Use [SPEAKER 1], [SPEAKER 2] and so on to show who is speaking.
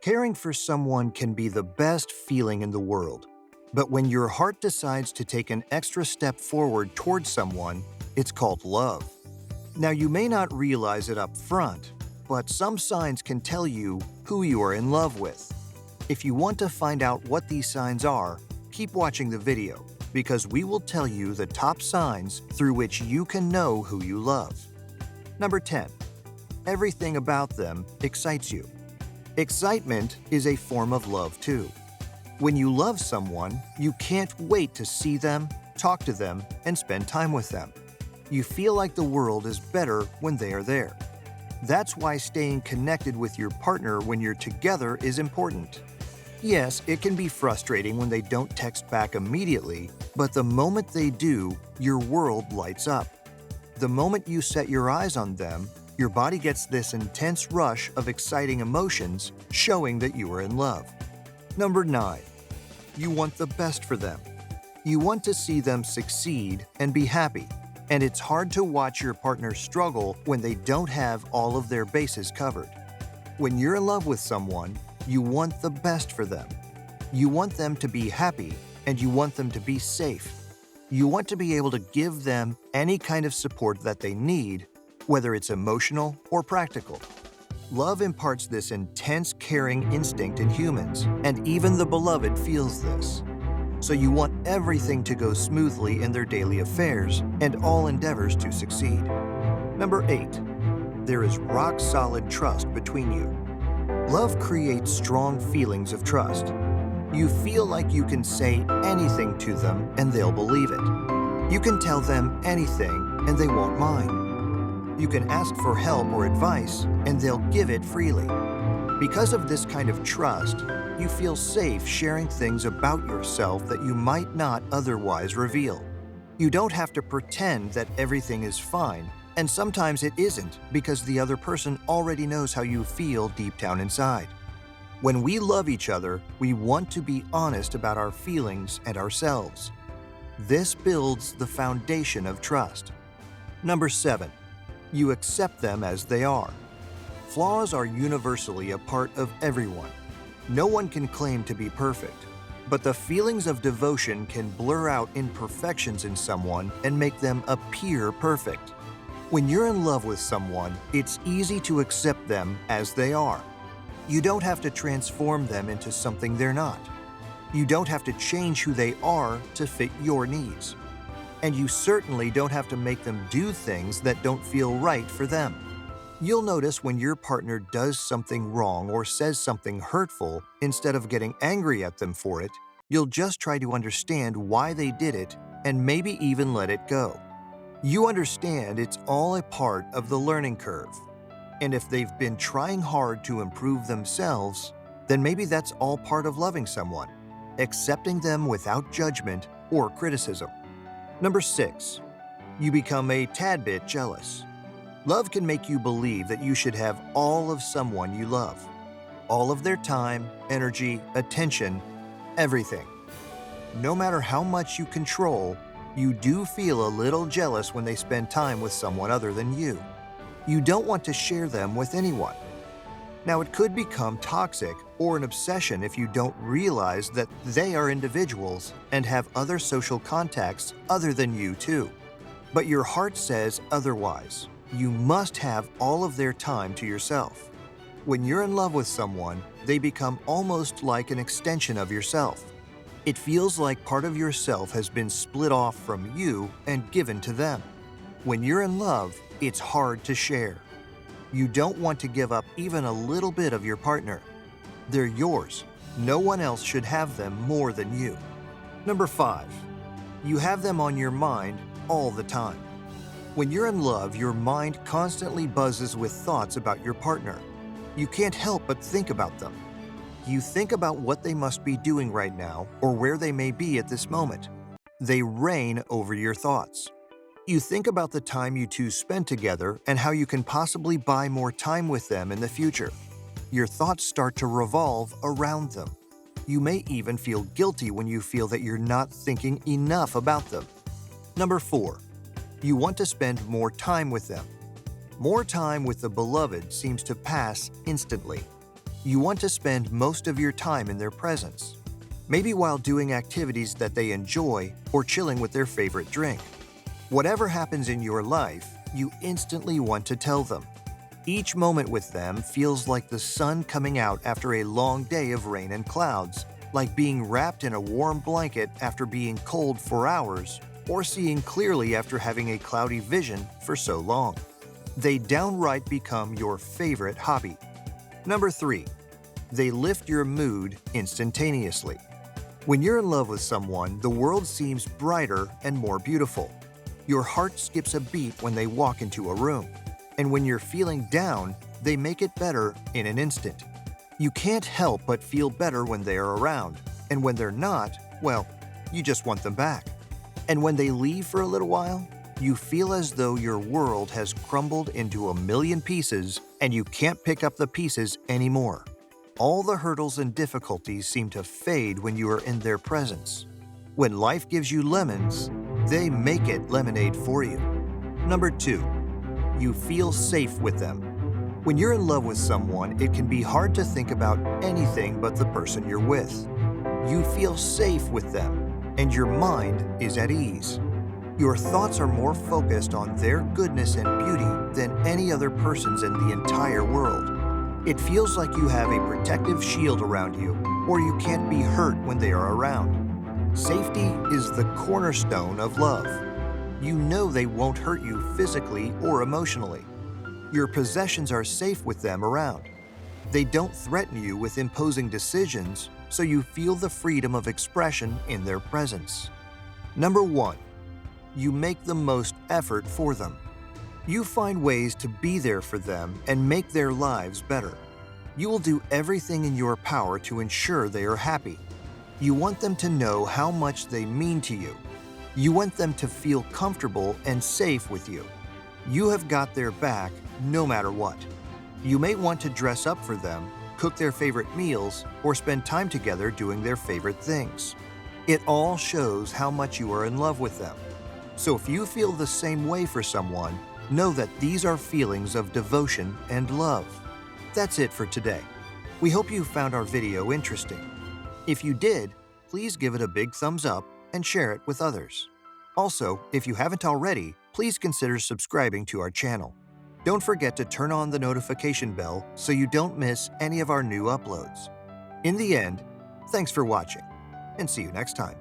[SPEAKER 1] Caring for someone can be the best feeling in the world. But when your heart decides to take an extra step forward towards someone, it's called love. Now, you may not realize it up front, but some signs can tell you who you are in love with. If you want to find out what these signs are, keep watching the video, because we will tell you the top signs through which you can know who you love. Number 10. Everything about them excites you. Excitement is a form of love too. When you love someone, you can't wait to see them, talk to them, and spend time with them. You feel like the world is better when they are there. That's why staying connected with your partner when you're together is important. Yes, it can be frustrating when they don't text back immediately, but the moment they do, your world lights up. The moment you set your eyes on them, your body gets this intense rush of exciting emotions, showing that you are in love. Number 9. You want the best for them. You want to see them succeed and be happy, and it's hard to watch your partner struggle when they don't have all of their bases covered. When you're in love with someone, you want the best for them. You want them to be happy, and you want them to be safe. You want to be able to give them any kind of support that they need, whether it's emotional or practical. Love imparts this intense caring instinct in humans, and even the beloved feels this. So you want everything to go smoothly in their daily affairs and all endeavors to succeed. Number 8. There is rock-solid trust between you. Love creates strong feelings of trust. You feel like you can say anything to them and they'll believe it. You can tell them anything and they won't mind. You can ask for help or advice and they'll give it freely. Because of this kind of trust, you feel safe sharing things about yourself that you might not otherwise reveal. You don't have to pretend that everything is fine, and sometimes it isn't because the other person already knows how you feel deep down inside. When we love each other, we want to be honest about our feelings and ourselves. This builds the foundation of trust. Number 7. You accept them as they are. Flaws are universally a part of everyone. No one can claim to be perfect, but the feelings of devotion can blur out imperfections in someone and make them appear perfect. When you're in love with someone, it's easy to accept them as they are. You don't have to transform them into something they're not. You don't have to change who they are to fit your needs. And you certainly don't have to make them do things that don't feel right for them. You'll notice when your partner does something wrong or says something hurtful, instead of getting angry at them for it, you'll just try to understand why they did it and maybe even let it go. You understand it's all a part of the learning curve. And if they've been trying hard to improve themselves, then maybe that's all part of loving someone, accepting them without judgment or criticism. Number 6. You become a tad bit jealous. Love can make you believe that you should have all of someone you love. All of their time, energy, attention, everything. No matter how much you control, you do feel a little jealous when they spend time with someone other than you. You don't want to share them with anyone. Now, it could become toxic or an obsession if you don't realize that they are individuals and have other social contacts other than you too. But your heart says otherwise. You must have all of their time to yourself. When you're in love with someone, they become almost like an extension of yourself. It feels like part of yourself has been split off from you and given to them. When you're in love, it's hard to share. You don't want to give up even a little bit of your partner. They're yours. No one else should have them more than you. Number 5. You have them on your mind all the time. When you're in love, your mind constantly buzzes with thoughts about your partner. You can't help but think about them. You think about what they must be doing right now or where they may be at this moment. They reign over your thoughts. You think about the time you two spend together and how you can possibly buy more time with them in the future. Your thoughts start to revolve around them. You may even feel guilty when you feel that you're not thinking enough about them. Number 4. You want to spend more time with them. More time with the beloved seems to pass instantly. You want to spend most of your time in their presence, maybe while doing activities that they enjoy or chilling with their favorite drink. Whatever happens in your life, you instantly want to tell them. Each moment with them feels like the sun coming out after a long day of rain and clouds, like being wrapped in a warm blanket after being cold for hours, or seeing clearly after having a cloudy vision for so long. They downright become your favorite hobby. Number 3. They lift your mood instantaneously. When you're in love with someone, the world seems brighter and more beautiful. Your heart skips a beat when they walk into a room. And when you're feeling down, they make it better in an instant. You can't help but feel better when they are around. And when they're not, well, you just want them back. And when they leave for a little while, you feel as though your world has crumbled into a million pieces and you can't pick up the pieces anymore. All the hurdles and difficulties seem to fade when you are in their presence. When life gives you lemons, they make it lemonade for you. Number 2. You feel safe with them. When you're in love with someone, it can be hard to think about anything but the person you're with. You feel safe with them, and your mind is at ease. Your thoughts are more focused on their goodness and beauty than any other person's in the entire world. It feels like you have a protective shield around you, or you can't be hurt when they are around. Safety is the cornerstone of love. You know they won't hurt you physically or emotionally. Your possessions are safe with them around. They don't threaten you with imposing decisions, so you feel the freedom of expression in their presence. Number 1. You make the most effort for them. You find ways to be there for them and make their lives better. You will do everything in your power to ensure they are happy. You want them to know how much they mean to you. You want them to feel comfortable and safe with you. You have got their back no matter what. You may want to dress up for them, cook their favorite meals, or spend time together doing their favorite things. It all shows how much you are in love with them. So if you feel the same way for someone, know that these are feelings of devotion and love. That's it for today. We hope you found our video interesting. If you did, please give it a big thumbs up and share it with others. Also, if you haven't already, please consider subscribing to our channel. Don't forget to turn on the notification bell so you don't miss any of our new uploads. In the end, thanks for watching, and see you next time.